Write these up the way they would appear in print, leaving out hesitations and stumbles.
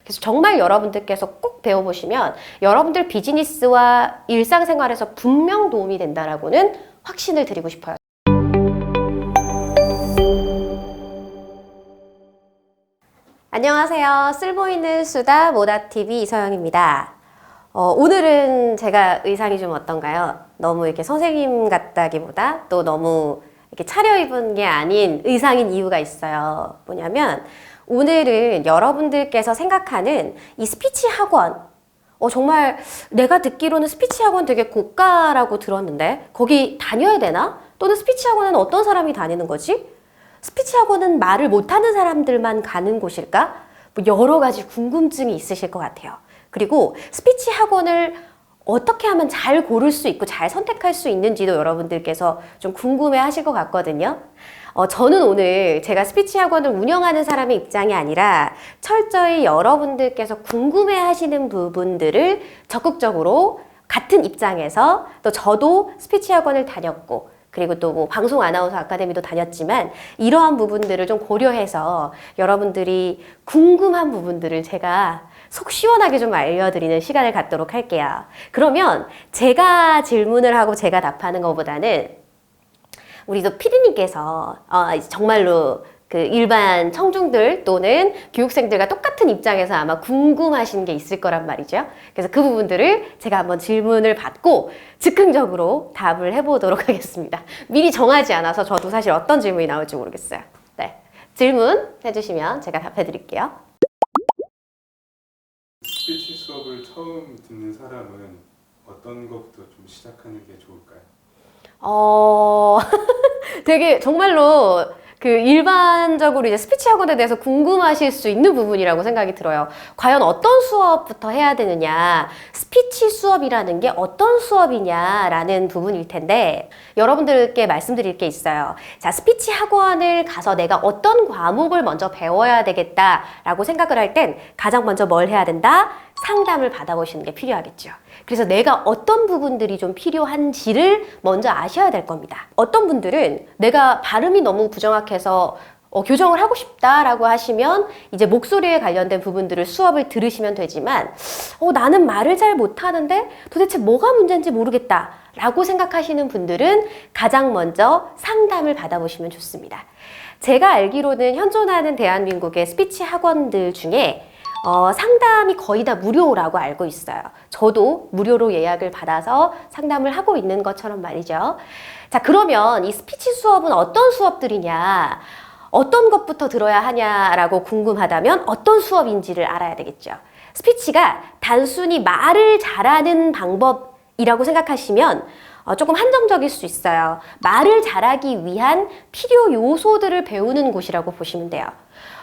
그래서 정말 여러분들께서 꼭 배워보시면 여러분들 비즈니스와 일상생활에서 분명 도움이 된다라고는 확신을 드리고 싶어요. 안녕하세요. 쓸모있는 수다 모다TV 이서영입니다. 오늘은 제가 의상이 좀 어떤가요? 너무 이렇게 선생님 같다기보다 또 너무 이렇게 차려입은 게 아닌 의상인 이유가 있어요. 뭐냐면 오늘은 여러분들께서 생각하는 이 스피치 학원, 정말 내가 듣기로는 스피치 학원 되게 고가라고 들었는데 거기 다녀야 되나? 또는 스피치 학원은 어떤 사람이 다니는 거지? 스피치 학원은 말을 못하는 사람들만 가는 곳일까? 뭐 여러 가지 궁금증이 있으실 것 같아요. 그리고 스피치 학원을 어떻게 하면 잘 고를 수 있고 잘 선택할 수 있는지도 여러분들께서 좀 궁금해 하실 것 같거든요. 저는 오늘 제가 스피치 학원을 운영하는 사람의 입장이 아니라 철저히 여러분들께서 궁금해 하시는 부분들을 적극적으로 같은 입장에서 또 저도 스피치 학원을 다녔고 그리고 또 뭐 방송 아나운서 아카데미도 다녔지만 이러한 부분들을 좀 고려해서 여러분들이 궁금한 부분들을 제가 속 시원하게 좀 알려드리는 시간을 갖도록 할게요. 그러면 제가 질문을 하고 제가 답하는 것보다는 우리 또 피디님께서 정말로 그 일반 청중들 또는 교육생들과 똑같은 입장에서 아마 궁금하신 게 있을 거란 말이죠. 그래서 그 부분들을 제가 한번 질문을 받고 즉흥적으로 답을 해보도록 하겠습니다. 미리 정하지 않아서 저도 사실 어떤 질문이 나올지 모르겠어요. 네, 질문 해주시면 제가 답해드릴게요. 스피치 수업을 처음 듣는 사람은 어떤 것부터 좀 시작하는 게 좋을까요? 되게 정말로 그 일반적으로 이제 스피치 학원에 대해서 궁금하실 수 있는 부분이라고 생각이 들어요. 과연 어떤 수업부터 해야 되느냐, 스피치 수업이라는 게 어떤 수업이냐라는 부분일 텐데 여러분들께 말씀드릴 게 있어요. 자, 스피치 학원을 가서 내가 어떤 과목을 먼저 배워야 되겠다라고 생각을 할 땐 가장 먼저 뭘 해야 된다? 상담을 받아보시는 게 필요하겠죠. 그래서 내가 어떤 부분들이 좀 필요한지를 먼저 아셔야 될 겁니다. 어떤 분들은 내가 발음이 너무 부정확해서 교정을 하고 싶다라고 하시면 이제 목소리에 관련된 부분들을 수업을 들으시면 되지만 나는 말을 잘 못하는데 도대체 뭐가 문제인지 모르겠다 라고 생각하시는 분들은 가장 먼저 상담을 받아보시면 좋습니다. 제가 알기로는 현존하는 대한민국의 스피치 학원들 중에 상담이 거의 다 무료라고 알고 있어요. 저도 무료로 예약을 받아서 상담을 하고 있는 것처럼 말이죠. 자, 그러면 이 스피치 수업은 어떤 수업들이냐, 어떤 것부터 들어야 하냐라고 궁금하다면 어떤 수업인지를 알아야 되겠죠. 스피치가 단순히 말을 잘하는 방법이라고 생각하시면 조금 한정적일 수 있어요. 말을 잘하기 위한 필요 요소들을 배우는 곳이라고 보시면 돼요.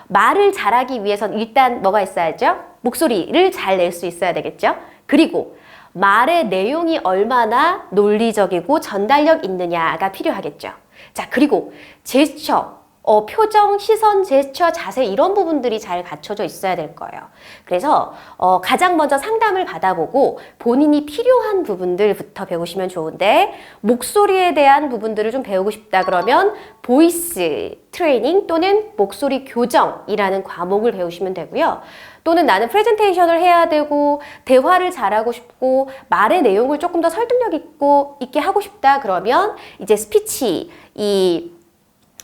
말을 잘하기 위해서는 일단 뭐가 있어야죠? 목소리를 잘 낼 수 있어야 되겠죠? 그리고 말의 내용이 얼마나 논리적이고 전달력 있느냐가 필요하겠죠. 자, 그리고 제스처, 표정, 시선, 제스처, 자세 이런 부분들이 잘 갖춰져 있어야 될 거예요. 그래서 가장 먼저 상담을 받아보고 본인이 필요한 부분들부터 배우시면 좋은데 목소리에 대한 부분들을 좀 배우고 싶다 그러면 보이스 트레이닝 또는 목소리 교정이라는 과목을 배우시면 되고요. 또는 나는 프레젠테이션을 해야 되고 대화를 잘하고 싶고 말의 내용을 조금 더 설득력 있게 하고 싶다 그러면 이제 스피치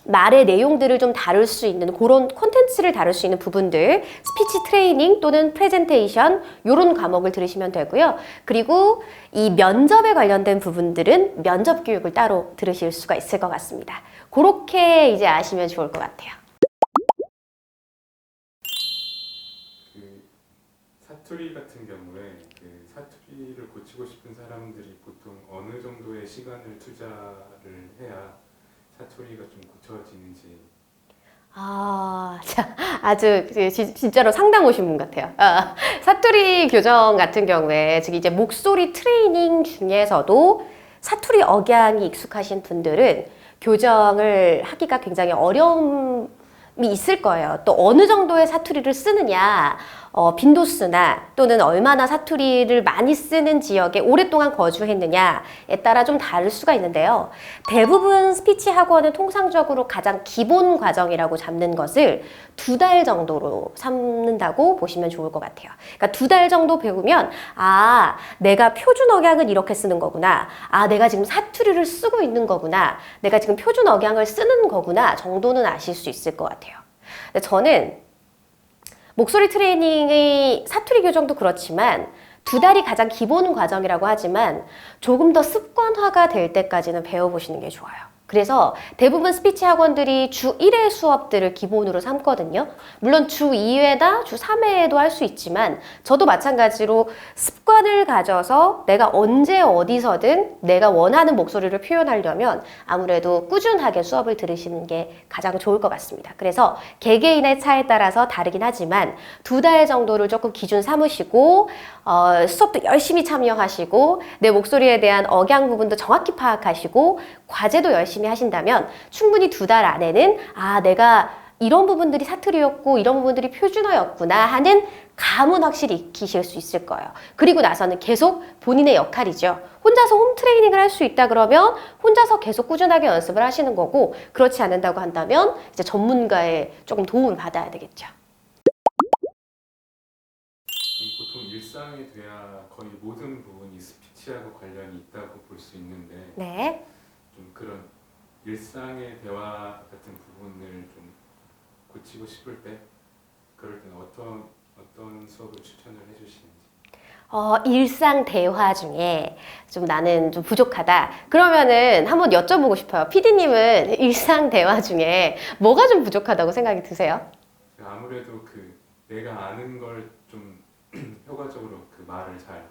말의 내용들을 좀 다룰 수 있는 그런 콘텐츠를 다룰 수 있는 부분들 스피치 트레이닝 또는 프레젠테이션 이런 과목을 들으시면 되고요. 그리고 이 면접에 관련된 부분들은 면접 교육을 따로 들으실 수가 있을 것 같습니다. 그렇게 이제 아시면 좋을 것 같아요. 그 사투리 같은 경우에 그 사투리를 고치고 싶은 사람들이 보통 어느 정도의 시간을 투자를 해야 사투리가 좀 고쳐지는지. 아주 진짜로 상담 오신 분 같아요. 사투리 교정 같은 경우에 즉 이제 목소리 트레이닝 중에서도 사투리 억양이 익숙하신 분들은 교정을 하기가 굉장히 어려움이 있을 거예요. 또 어느 정도의 사투리를 쓰느냐, 빈도수나 또는 얼마나 사투리를 많이 쓰는 지역에 오랫동안 거주했느냐에 따라 좀 다를 수가 있는데요. 대부분 스피치 학원은 통상적으로 가장 기본 과정이라고 잡는 것을 2달 정도로 삼는다고 보시면 좋을 것 같아요. 그러니까 2달 정도 배우면 아, 내가 표준 억양은 이렇게 쓰는 거구나. 아, 내가 지금 사투리를 쓰고 있는 거구나. 내가 지금 표준 억양을 쓰는 거구나 정도는 아실 수 있을 것 같아요. 근데 저는 목소리 트레이닝의 사투리 교정도 그렇지만 2달이 가장 기본 과정이라고 하지만 조금 더 습관화가 될 때까지는 배워보시는 게 좋아요. 그래서 대부분 스피치 학원들이 주 1회 수업들을 기본으로 삼거든요. 물론 주 2회나 주 3회에도 할 수 있지만 저도 마찬가지로 습관을 가져서 내가 언제 어디서든 내가 원하는 목소리를 표현하려면 아무래도 꾸준하게 수업을 들으시는 게 가장 좋을 것 같습니다. 그래서 개개인의 차에 따라서 다르긴 하지만 2달 정도를 조금 기준 삼으시고 수업도 열심히 참여하시고 내 목소리에 대한 억양 부분도 정확히 파악하시고 과제도 열심히 하신다면 충분히 2달 안에는 아, 내가 이런 부분들이 사투리였고 이런 부분들이 표준어였구나 하는 감은 확실히 익히실 수 있을 거예요. 그리고 나서는 계속 본인의 역할이죠. 혼자서 홈 트레이닝을 할 수 있다 그러면 혼자서 계속 꾸준하게 연습을 하시는 거고 그렇지 않는다고 한다면 이제 전문가의 조금 도움을 받아야 되겠죠. 보통 일상에 돼야 거의 모든 부분이 스피치하고 관련이 있다고 볼 수 있는데 네. 좀 그런 일상의 대화 같은 부분을 좀 고치고 싶을 때 그럴 때는 어떤 수업을 추천을 해주시는지. 일상 대화 중에 좀 나는 좀 부족하다. 그러면은 한번 여쭤보고 싶어요. PD님은 일상 대화 중에 뭐가 좀 부족하다고 생각이 드세요? 아무래도 그 내가 아는 걸 좀 효과적으로 그 말을 잘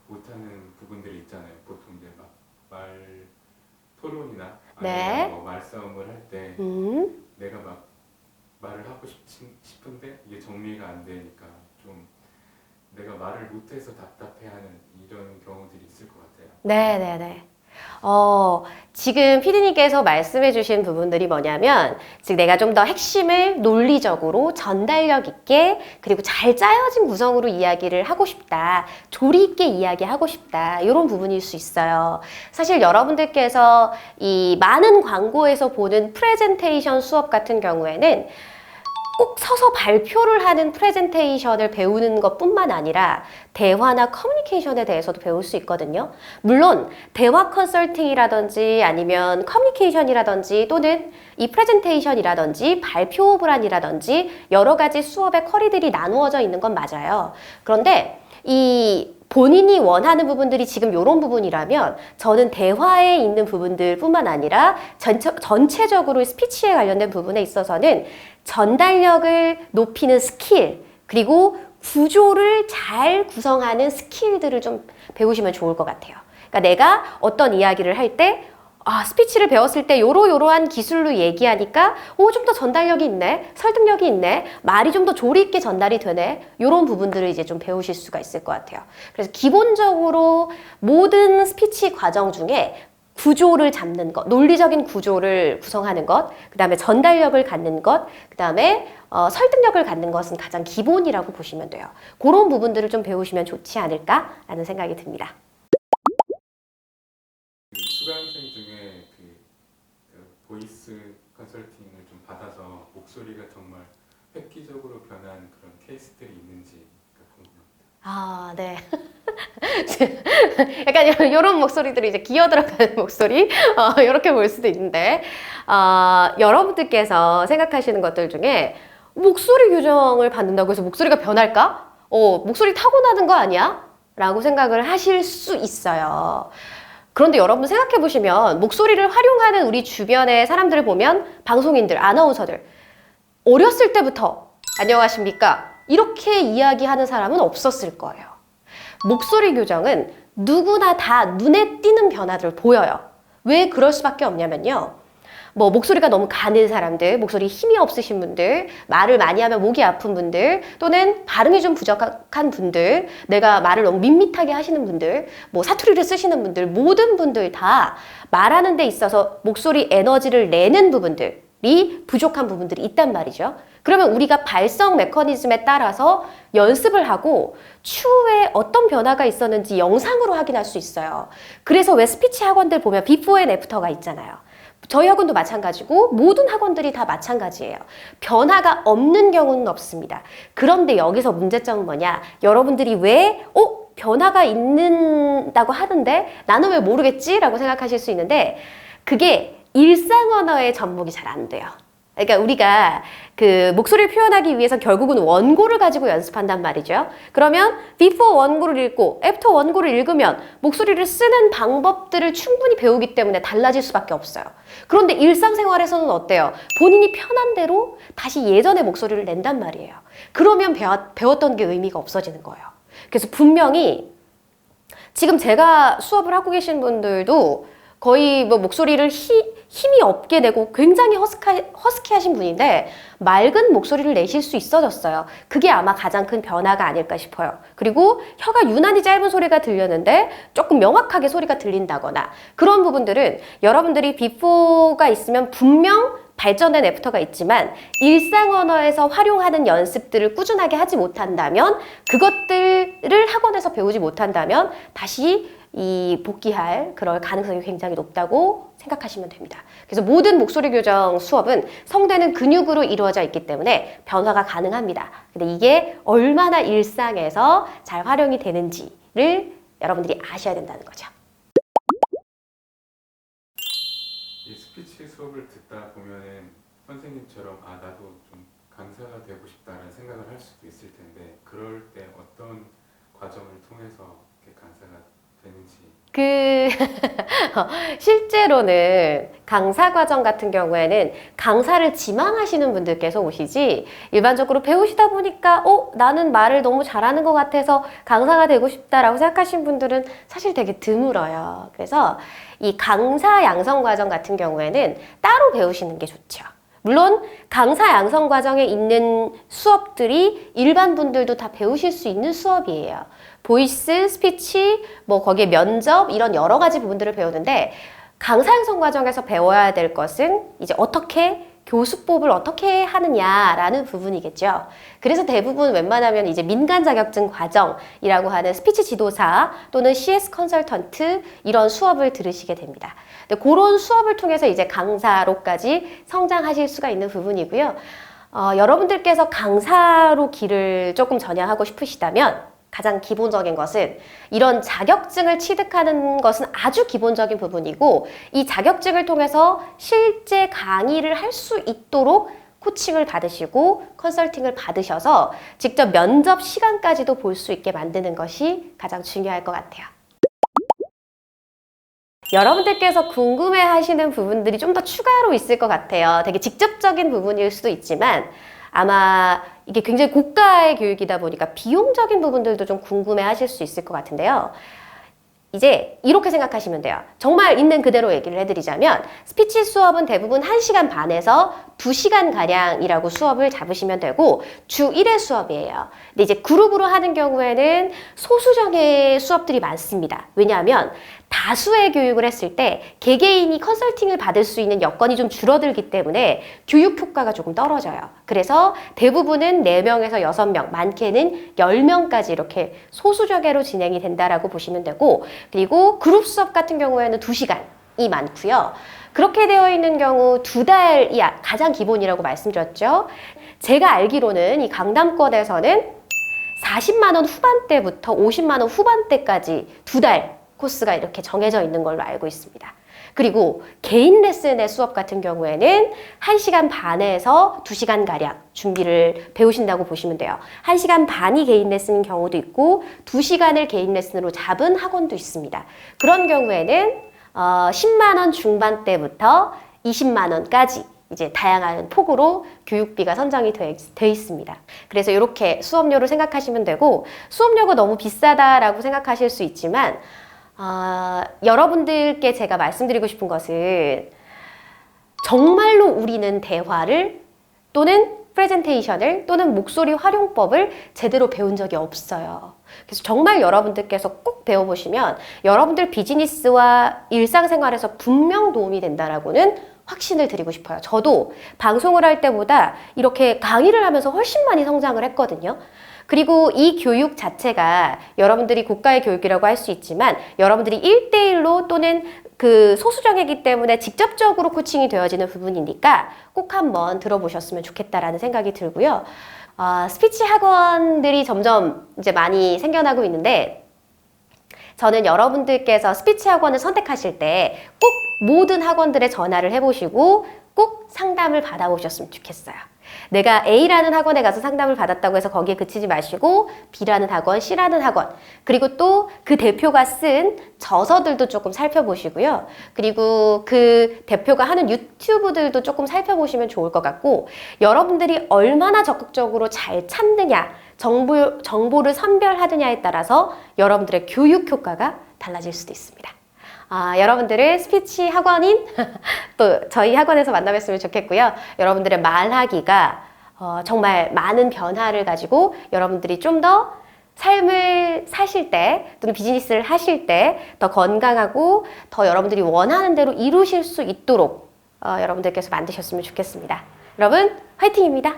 못하는 부분들이 있잖아요. 보통 이제 막 말 토론이나 네. 아니면 뭐 말싸움을 할 때 내가 막 말을 하고 싶은데 이게 정리가 안 되니까 좀 내가 말을 못해서 답답해하는 이런 경우들이 있을 것 같아요. 네네네. 지금 피디님께서 말씀해 주신 부분들이 뭐냐면, 즉 내가 좀 더 핵심을 논리적으로 전달력 있게 그리고 잘 짜여진 구성으로 이야기를 하고 싶다. 조리 있게 이야기하고 싶다. 이런 부분일 수 있어요. 사실 여러분들께서 이 많은 광고에서 보는 프레젠테이션 수업 같은 경우에는 꼭 서서 발표를 하는 프레젠테이션을 배우는 것뿐만 아니라 대화나 커뮤니케이션에 대해서도 배울 수 있거든요. 물론 대화 컨설팅이라든지 아니면 커뮤니케이션이라든지 또는 이 프레젠테이션이라든지 발표 불안이라든지 여러 가지 수업의 커리들이 나누어져 있는 건 맞아요. 그런데 이 본인이 원하는 부분들이 지금 이런 부분이라면 저는 대화에 있는 부분들 뿐만 아니라 전체적으로 스피치에 관련된 부분에 있어서는 전달력을 높이는 스킬 그리고 구조를 잘 구성하는 스킬들을 좀 배우시면 좋을 것 같아요. 그러니까 내가 어떤 이야기를 할 때 스피치를 배웠을 때 요러요러한 기술로 얘기하니까 좀 더 전달력이 있네, 설득력이 있네, 말이 좀 더 조리 있게 전달이 되네, 요런 부분들을 이제 좀 배우실 수가 있을 것 같아요. 그래서 기본적으로 모든 스피치 과정 중에 구조를 잡는 것, 논리적인 구조를 구성하는 것, 그 다음에 전달력을 갖는 것, 그 다음에 설득력을 갖는 것은 가장 기본이라고 보시면 돼요. 그런 부분들을 좀 배우시면 좋지 않을까라는 생각이 듭니다. 수강생 중에 그 보이스 컨설팅을 좀 받아서 목소리가 정말 획기적으로 변한 그런 케이스들이 있는지 궁금합니다. 네. 약간 이런 목소리들이 이제 기어 들어가는 목소리 이렇게 볼 수도 있는데 여러분들께서 생각하시는 것들 중에 목소리 교정을 받는다고 해서 목소리가 변할까? 목소리 타고나는 거 아니야? 라고 생각을 하실 수 있어요. 그런데 여러분 생각해 보시면 목소리를 활용하는 우리 주변의 사람들을 보면 방송인들, 아나운서들 어렸을 때부터 안녕하십니까? 이렇게 이야기하는 사람은 없었을 거예요. 목소리 교정은 누구나 다 눈에 띄는 변화들을 보여요. 왜 그럴 수밖에 없냐면요. 목소리가 너무 가는 사람들, 목소리 힘이 없으신 분들, 말을 많이 하면 목이 아픈 분들, 또는 발음이 좀 부족한 분들, 내가 말을 너무 밋밋하게 하시는 분들, 사투리를 쓰시는 분들, 모든 분들 다 말하는 데 있어서 목소리 에너지를 내는 부분들, 부족한 부분들이 있단 말이죠. 그러면 우리가 발성 메커니즘에 따라서 연습을 하고 추후에 어떤 변화가 있었는지 영상으로 확인할 수 있어요. 그래서 왜 스피치 학원들 보면 비포 앤 애프터가 있잖아요. 저희 학원도 마찬가지고 모든 학원들이 다 마찬가지예요. 변화가 없는 경우는 없습니다. 그런데 여기서 문제점은 뭐냐? 여러분들이 왜 변화가 있는다고 하는데 나는 왜 모르겠지? 라고 생각하실 수 있는데 그게 일상 언어의 접목이 잘 안 돼요. 그러니까 우리가 그 목소리를 표현하기 위해서 결국은 원고를 가지고 연습한단 말이죠. 그러면 before 원고를 읽고 after 원고를 읽으면 목소리를 쓰는 방법들을 충분히 배우기 때문에 달라질 수밖에 없어요. 그런데 일상생활에서는 어때요? 본인이 편한 대로 다시 예전의 목소리를 낸단 말이에요. 그러면 배웠던 게 의미가 없어지는 거예요. 그래서 분명히 지금 제가 수업을 하고 계신 분들도 거의 뭐 목소리를 힘이 없게 내고 굉장히 허스키하신 분인데 맑은 목소리를 내실 수 있어졌어요. 그게 아마 가장 큰 변화가 아닐까 싶어요. 그리고 혀가 유난히 짧은 소리가 들렸는데 조금 명확하게 소리가 들린다거나 그런 부분들은 여러분들이 비포가 있으면 분명 발전된 애프터가 있지만 일상 언어에서 활용하는 연습들을 꾸준하게 하지 못한다면 그것들을 학원에서 배우지 못한다면 다시 복귀할 그럴 가능성이 굉장히 높다고 생각하시면 됩니다. 그래서 모든 목소리 교정 수업은 성대는 근육으로 이루어져 있기 때문에 변화가 가능합니다. 근데 이게 얼마나 일상에서 잘 활용이 되는지를 여러분들이 아셔야 된다는 거죠. 이 스피치 수업을 듣다 보면은 선생님처럼 나도 좀 강사가 되고 싶다는 생각을 할 수도 있을 텐데 그럴 때 어떤 과정을 통해서 이렇게 강사가 되는지. 실제로는 강사 과정 같은 경우에는 강사를 지망하시는 분들께서 오시지 일반적으로 배우시다 보니까 나는 말을 너무 잘하는 것 같아서 강사가 되고 싶다라고 생각하시는 분들은 사실 되게 드물어요. 그래서 이 강사 양성 과정 같은 경우에는 따로 배우시는 게 좋죠. 물론 강사 양성 과정에 있는 수업들이 일반 분들도 다 배우실 수 있는 수업이에요. 보이스, 스피치, 뭐 거기에 면접 이런 여러 가지 부분들을 배우는데 강사 양성 과정에서 배워야 될 것은 이제 어떻게 교수법을 어떻게 하느냐라는 부분이겠죠. 그래서 대부분 웬만하면 이제 민간 자격증 과정이라고 하는 스피치 지도사 또는 CS 컨설턴트 이런 수업을 들으시게 됩니다. 근데 그런 수업을 통해서 이제 강사로까지 성장하실 수가 있는 부분이고요. 여러분들께서 강사로 길을 조금 전향하고 싶으시다면 가장 기본적인 것은 이런 자격증을 취득하는 것은 아주 기본적인 부분이고 이 자격증을 통해서 실제 강의를 할 수 있도록 코칭을 받으시고 컨설팅을 받으셔서 직접 면접 시간까지도 볼 수 있게 만드는 것이 가장 중요할 것 같아요. 여러분들께서 궁금해 하시는 부분들이 좀 더 추가로 있을 것 같아요. 되게 직접적인 부분일 수도 있지만 아마 이게 굉장히 고가의 교육이다 보니까 비용적인 부분들도 좀 궁금해 하실 수 있을 것 같은데요. 이제 이렇게 생각하시면 돼요. 정말 있는 그대로 얘기를 해드리자면 스피치 수업은 대부분 1시간 반에서 2시간 가량이라고 수업을 잡으시면 되고 주 1회 수업이에요. 근데 이제 그룹으로 하는 경우에는 소수정의 수업들이 많습니다. 왜냐하면 다수의 교육을 했을 때 개개인이 컨설팅을 받을 수 있는 여건이 좀 줄어들기 때문에 교육 효과가 조금 떨어져요. 그래서 대부분은 4명에서 6명, 많게는 10명까지 이렇게 소수정예로 진행이 된다라고 보시면 되고 그리고 그룹 수업 같은 경우에는 2시간이 많고요. 그렇게 되어 있는 경우 2달이 가장 기본이라고 말씀드렸죠. 제가 알기로는 이 강남권에서는 40만 원 후반대부터 50만 원 후반대까지 2달 코스가 이렇게 정해져 있는 걸로 알고 있습니다. 그리고 개인 레슨의 수업 같은 경우에는 1시간 반에서 2시간가량 준비를 배우신다고 보시면 돼요. 1시간 반이 개인 레슨인 경우도 있고 2시간을 개인 레슨으로 잡은 학원도 있습니다. 그런 경우에는 10만 원 중반대부터 20만 원까지 이제 다양한 폭으로 교육비가 선정이 돼 있습니다. 그래서 이렇게 수업료를 생각하시면 되고 수업료가 너무 비싸다라고 생각하실 수 있지만 여러분들께 제가 말씀드리고 싶은 것은 정말로 우리는 대화를 또는 프레젠테이션을 또는 목소리 활용법을 제대로 배운 적이 없어요. 그래서 정말 여러분들께서 꼭 배워보시면 여러분들 비즈니스와 일상생활에서 분명 도움이 된다라고는 확신을 드리고 싶어요. 저도 방송을 할 때보다 이렇게 강의를 하면서 훨씬 많이 성장을 했거든요. 그리고 이 교육 자체가 여러분들이 고가의 교육이라고 할 수 있지만 여러분들이 1대1로 또는 그 소수정이기 때문에 직접적으로 코칭이 되어지는 부분이니까 꼭 한번 들어보셨으면 좋겠다라는 생각이 들고요. 스피치 학원들이 점점 이제 많이 생겨나고 있는데 저는 여러분들께서 스피치 학원을 선택하실 때 꼭 모든 학원들에 전화를 해보시고 꼭 상담을 받아보셨으면 좋겠어요. 내가 A라는 학원에 가서 상담을 받았다고 해서 거기에 그치지 마시고 B라는 학원, C라는 학원, 그리고 또 그 대표가 쓴 저서들도 조금 살펴보시고요. 그리고 그 대표가 하는 유튜브들도 조금 살펴보시면 좋을 것 같고 여러분들이 얼마나 적극적으로 잘 찾느냐, 정보를 선별하느냐에 따라서 여러분들의 교육 효과가 달라질 수도 있습니다. 여러분들을 스피치 학원인 또 저희 학원에서 만나뵀으면 좋겠고요. 여러분들의 말하기가 정말 많은 변화를 가지고 여러분들이 좀 더 삶을 사실 때 또는 비즈니스를 하실 때 더 건강하고 더 여러분들이 원하는 대로 이루실 수 있도록 여러분들께서 만드셨으면 좋겠습니다. 여러분 화이팅입니다.